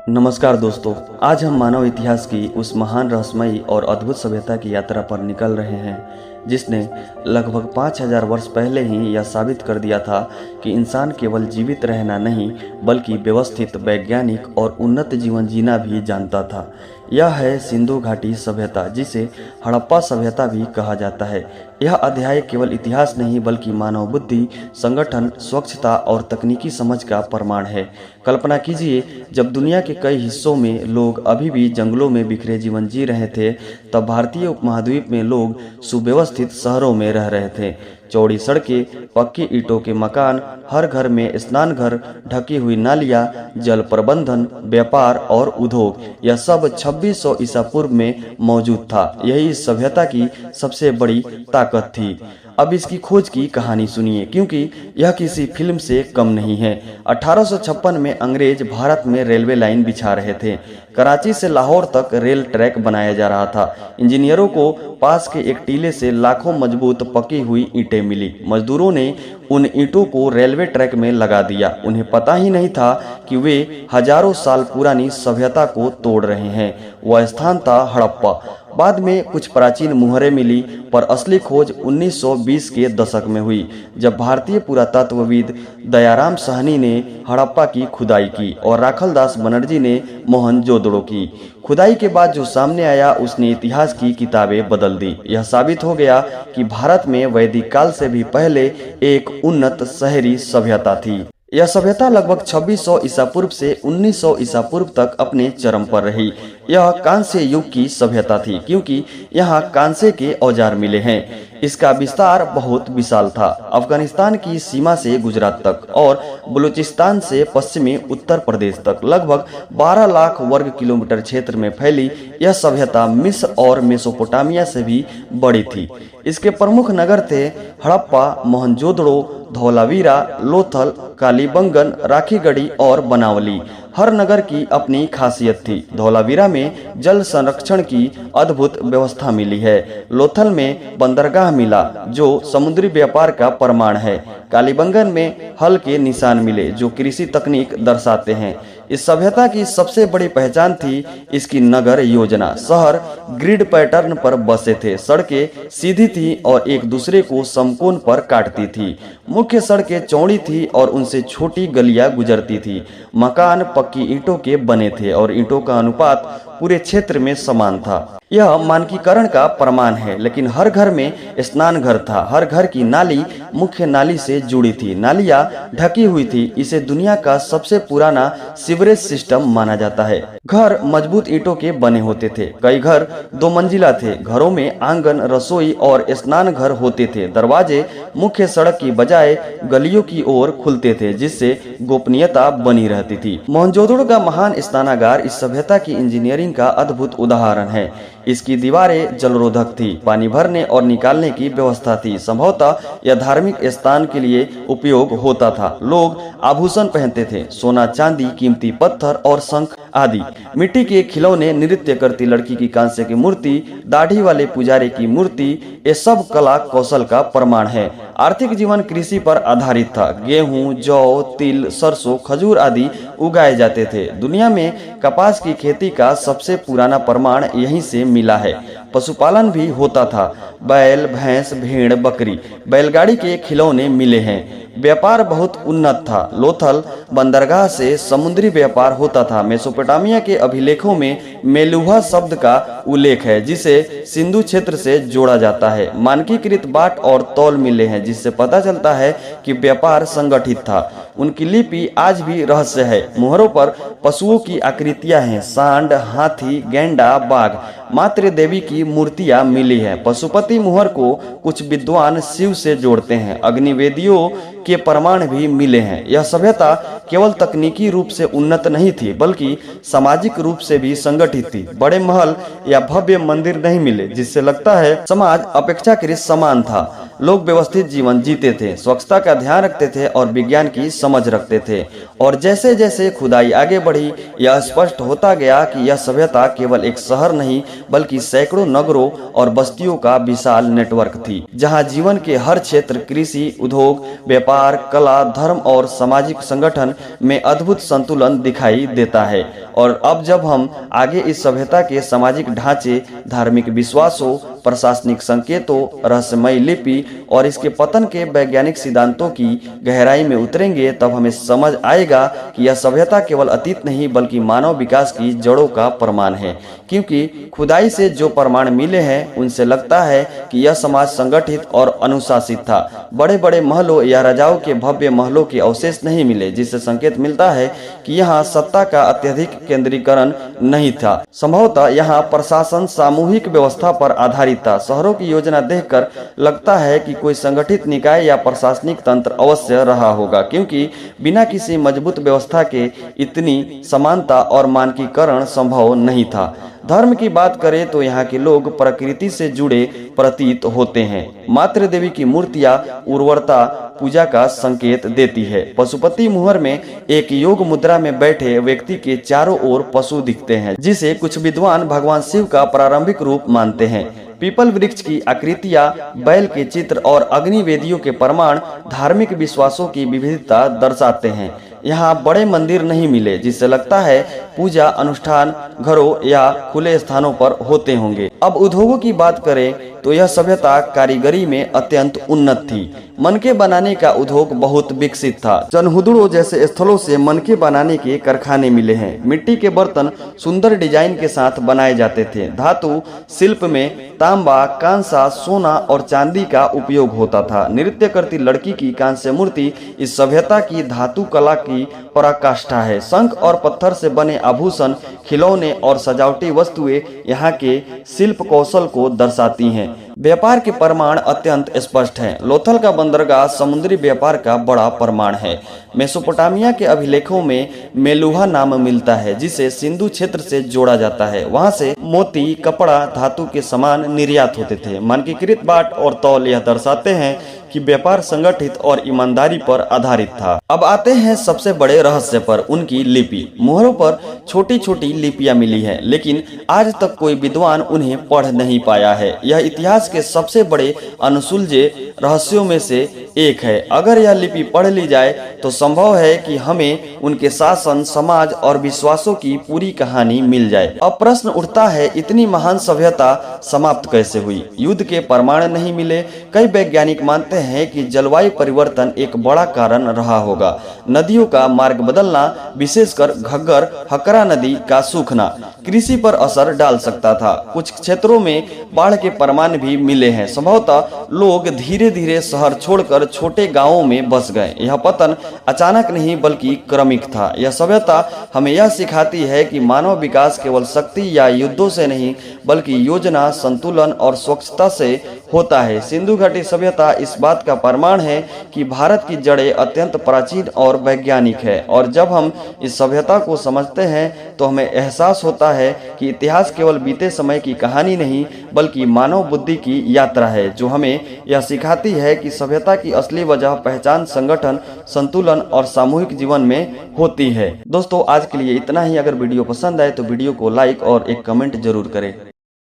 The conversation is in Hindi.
नमस्कार दोस्तों, आज हम मानव इतिहास की उस महान रहस्यमयी और अद्भुत सभ्यता की यात्रा पर निकल रहे हैं जिसने लगभग 5000 वर्ष पहले ही यह साबित कर दिया था कि इंसान केवल जीवित रहना नहीं बल्कि व्यवस्थित, वैज्ञानिक और उन्नत जीवन जीना भी जानता था। यह है सिंधु घाटी सभ्यता, जिसे हड़प्पा सभ्यता भी कहा जाता है। यह अध्याय केवल इतिहास नहीं बल्कि मानव बुद्धि, संगठन, स्वच्छता और तकनीकी समझ का प्रमाण है। कल्पना कीजिए, जब दुनिया के कई हिस्सों में लोग अभी भी जंगलों में बिखरे जीवन जी रहे थे, तब भारतीय उपमहाद्वीप में लोग सुव्यवस्थित शहरों में रह रहे थे। चौड़ी सड़कें, पक्की ईंटों के मकान, हर घर में स्नान घर, ढकी हुई नालियां, जल प्रबंधन, व्यापार और उद्योग, यह सब 2600 ईसा पूर्व में मौजूद था। यही इस सभ्यता की सबसे बड़ी ताकत थी। अब इसकी खोज की कहानी सुनिए, क्योंकि यह किसी फिल्म से कम नहीं है। 1856 में अंग्रेज भारत में रेलवे लाइन बिछा रहे थे। कराची से लाहौर तक रेल ट्रैक बनाया जा रहा था। इंजीनियरों को पास के एक टीले से लाखों मजबूत पकी हुई ईंटें मिली। मजदूरों ने उन ईंटों को रेलवे ट्रैक में लगा दिया। उन्हें पता ही नहीं था कि वे हजारों साल पुरानी सभ्यता को तोड़ रहे हैं। वह स्थान था हड़प्पा। बाद में कुछ प्राचीन मुहरें मिली, पर असली खोज 1920 के दशक में हुई, जब भारतीय पुरातत्वविद दयाराम साहनी ने हड़प्पा की खुदाई की और राखलदास बनर्जी ने मोहनजोदड़ो की। खुदाई के बाद जो सामने आया उसने इतिहास की किताबें बदल दी। यह साबित हो गया कि भारत में वैदिक काल से भी पहले एक उन्नत शहरी सभ्यता थी। यह सभ्यता लगभग 2600 ईसा पूर्व से 1900 ईसा पूर्व तक अपने चरम पर रही। यह कांस्य युग की सभ्यता थी, क्योंकि यहाँ कांसे के औजार मिले हैं। इसका विस्तार बहुत विशाल था। अफगानिस्तान की सीमा से गुजरात तक और बलूचिस्तान से पश्चिमी उत्तर प्रदेश तक लगभग 12 लाख वर्ग किलोमीटर क्षेत्र में फैली यह सभ्यता मिस्र और मेसोपोटामिया से भी बड़ी थी। इसके प्रमुख नगर थे हड़प्पा, मोहनजोदड़ो, धौलावीरा, लोथल, कालीबंगन, राखीगढ़ी और बनावली। हर नगर की अपनी खासियत थी। धौलावीरा में जल संरक्षण की अद्भुत व्यवस्था मिली है। लोथल में बंदरगाह मिला, जो समुद्री व्यापार का प्रमाण है। कालीबंगन में हल के निशान मिले, जो कृषि तकनीक दर्शाते हैं। इस सभ्यता की सबसे बड़ी पहचान थी इसकी नगर योजना। शहर ग्रिड पैटर्न पर बसे थे। सड़कें सीधी थी और एक दूसरे को समकोण पर काटती थी। मुख्य सड़कें चौड़ी थी और उनसे छोटी गलियां गुजरती थी। मकान पक्की ईंटों के बने थे और ईंटों का अनुपात पूरे क्षेत्र में समान था। यह मानकीकरण का प्रमाण है, लेकिन हर घर में स्नान घर था। हर घर की नाली मुख्य नाली से जुड़ी थी। नालियां ढकी हुई थी। इसे दुनिया का सबसे पुराना सीवरेज सिस्टम माना जाता है। घर मजबूत ईंटों के बने होते थे। कई घर 2 मंजिला थे। घरों में आंगन, रसोई और स्नान घर होते थे। दरवाजे मुख्य सड़क की बजाय गलियों की ओर खुलते थे, जिससे गोपनीयता बनी रहती थी। मोहनजोदड़ो का महान स्नानागार इस सभ्यता की इंजीनियरिंग का अद्भुत उदाहरण है। इसकी दीवारें जलरोधक थी, पानी भरने और निकालने की व्यवस्था थी। संभवतः यह धार्मिक स्थान के लिए उपयोग होता था। लोग आभूषण पहनते थे, सोना, चांदी, कीमती पत्थर और शंख आदि। मिट्टी के खिलौने, नृत्य करती लड़की की कांस्य की मूर्ति, दाढ़ी वाले पुजारी की मूर्ति, ये सब कला कौशल का प्रमाण है। आर्थिक जीवन कृषि पर आधारित था। गेहूं, जौ, तिल, सरसों, खजूर आदि उगाए जाते थे। दुनिया में कपास की खेती का सबसे पुराना प्रमाण यहीं से मिला है। पशुपालन भी होता था। बैल, भैंस, भेड़, बकरी, बैलगाड़ी के खिलौने मिले हैं। व्यापार बहुत उन्नत था। लोथल बंदरगाह से समुद्री व्यापार होता था। मेसोपोटामिया के अभिलेखों में मेलुहा शब्द का उल्लेख है, जिसे सिंधु क्षेत्र से जोड़ा जाता है। मानकीकृत बाट और तौल मिले हैं, जिससे पता चलता है कि व्यापार संगठित था। उनकी लिपि आज भी रहस्य है। मुहरों पर पशुओं की आकृतियां हैं। सांड, हाथी, गैंडा, बाघ, मातृ देवी की मूर्तियां मिली हैं। पशुपति मुहर को कुछ विद्वान शिव से जोड़ते हैं। अग्निवेदियों के प्रमाण भी मिले हैं। यह सभ्यता केवल तकनीकी रूप से उन्नत नहीं थी, बल्कि सामाजिक रूप से भी संगठित थी। बड़े महल या भव्य मंदिर नहीं मिले, जिससे लगता है समाज अपेक्षाकृत समान था। लोग व्यवस्थित जीवन जीते थे, स्वच्छता का ध्यान रखते थे और विज्ञान की समझ रखते थे। और जैसे जैसे खुदाई आगे बढ़ी, यह स्पष्ट होता गया कि यह सभ्यता केवल एक शहर नहीं बल्कि सैकड़ों नगरों और बस्तियों का विशाल नेटवर्क थी, जहां जीवन के हर क्षेत्र कृषि, उद्योग, व्यापार व्यापार, कला, धर्म और सामाजिक संगठन में अद्भुत संतुलन दिखाई देता है। और अब जब हम आगे इस सभ्यता के सामाजिक ढांचे, धार्मिक विश्वासों, प्रशासनिक संकेतों, रहस्यमयी लिपि और इसके पतन के वैज्ञानिक सिद्धांतों की गहराई में उतरेंगे, तब हमें समझ आएगा कि यह सभ्यता केवल अतीत नहीं बल्कि मानव विकास की जड़ों का प्रमाण है। क्योंकि खुदाई से जो प्रमाण मिले हैं उनसे लगता है कि यह समाज संगठित और अनुशासित था। बड़े बड़े महलों या राजाओं के भव्य महलों के अवशेष नहीं मिले, जिससे संकेत मिलता है कि यहाँ सत्ता का अत्यधिक केंद्रीकरण नहीं था। संभवतः यहाँ प्रशासन सामूहिक व्यवस्था पर आधारित था। शहरों की योजना देखकर लगता है कि कोई संगठित निकाय या प्रशासनिक तंत्र अवश्य रहा होगा, क्योंकि बिना किसी मजबूत व्यवस्था के इतनी समानता और मानकीकरण संभव नहीं था। धर्म की बात करें तो यहाँ के लोग प्रकृति से जुड़े प्रतीत होते हैं। मातृ देवी की मूर्तियां उर्वरता पूजा का संकेत देती है। पशुपति मुहर में एक योग मुद्रा में बैठे व्यक्ति के चारों ओर पशु दिखते हैं, जिसे कुछ विद्वान भगवान शिव का प्रारंभिक रूप मानते हैं। पीपल वृक्ष की आकृतियां, बैल के चित्र और अग्नि वेदियों के प्रमाण धार्मिक विश्वासों की विविधता दर्शाते हैं। यहाँ बड़े मंदिर नहीं मिले, जिससे लगता है पूजा अनुष्ठान घरों या खुले स्थानों पर होते होंगे। अब उद्योगों की बात करें तो यह सभ्यता कारीगरी में अत्यंत उन्नत थी। मनके बनाने का उद्योग बहुत विकसित था। चनहुदड़ों जैसे स्थलों से मनके बनाने के कारखाने मिले हैं। मिट्टी के बर्तन सुंदर डिजाइन के साथ बनाए जाते थे। धातु शिल्प में तांबा, कांसा, सोना और चांदी का उपयोग होता था। नृत्य करती लड़की की कांस्य मूर्ति इस सभ्यता की धातु कला की पराकाष्ठा है। शंख और पत्थर से बने आभूषण, खिलौने और सजावटी वस्तुएं यहाँ के शिल्प कौशल को दर्शाती हैं। व्यापार के प्रमाण अत्यंत स्पष्ट हैं। लोथल का बंदरगाह समुद्री व्यापार का बड़ा प्रमाण है। मेसोपोटामिया के अभिलेखों में मेलुहा नाम मिलता है, जिसे सिंधु क्षेत्र से जोड़ा जाता है। वहां से मोती, कपड़ा, धातु के सामान निर्यात होते थे। मानकीकृत बाट और तौल यह दर्शाते हैं कि व्यापार संगठित और ईमानदारी पर आधारित था। अब आते हैं सबसे बड़े रहस्य पर, उनकी लिपि। मुहरों पर छोटी छोटी लिपियां मिली हैं, लेकिन आज तक कोई विद्वान उन्हें पढ़ नहीं पाया है। यह इतिहास के सबसे बड़े अनसुलझे रहस्यों में से एक है। अगर यह लिपि पढ़ ली जाए तो संभव है कि हमें उनके शासन, समाज और विश्वासों की पूरी कहानी मिल जाए। अब प्रश्न उठता है, इतनी महान सभ्यता समाप्त कैसे हुई? युद्ध के प्रमाण नहीं मिले। कई वैज्ञानिक मानते हैं कि जलवायु परिवर्तन एक बड़ा कारण रहा होगा। नदियों का मार्ग बदलना, विशेषकर घग्गर हकरा नदी का सूखना, कृषि पर असर डाल सकता था। कुछ क्षेत्रों में बाढ़ के प्रमाण भी मिले हैं। संभवतः लोग धीरे धीरे शहर छोड़कर छोटे गांवों में बस गए। यह पतन अचानक नहीं बल्कि क्रमिक था। यह सभ्यता हमें यह सिखाती है कि मानव विकास केवल शक्ति या युद्धों से नहीं बल्कि योजना, संतुलन और स्वच्छता से होता है। सिंधु घाटी सभ्यता इस बात का प्रमाण है कि भारत की जड़ें अत्यंत प्राचीन और वैज्ञानिक है। और जब हम इस सभ्यता को समझते हैं तो हमें एहसास होता है कि इतिहास केवल बीते समय की कहानी नहीं बल्कि मानव बुद्धि की यात्रा है, जो हमें यह सिखाती है कि सभ्यता की असली वजह पहचान, संगठन, संतुलन और सामूहिक जीवन में होती है। दोस्तों, आज के लिए इतना ही। अगर वीडियो पसंद आए तो वीडियो को लाइक और एक कमेंट जरूर करें।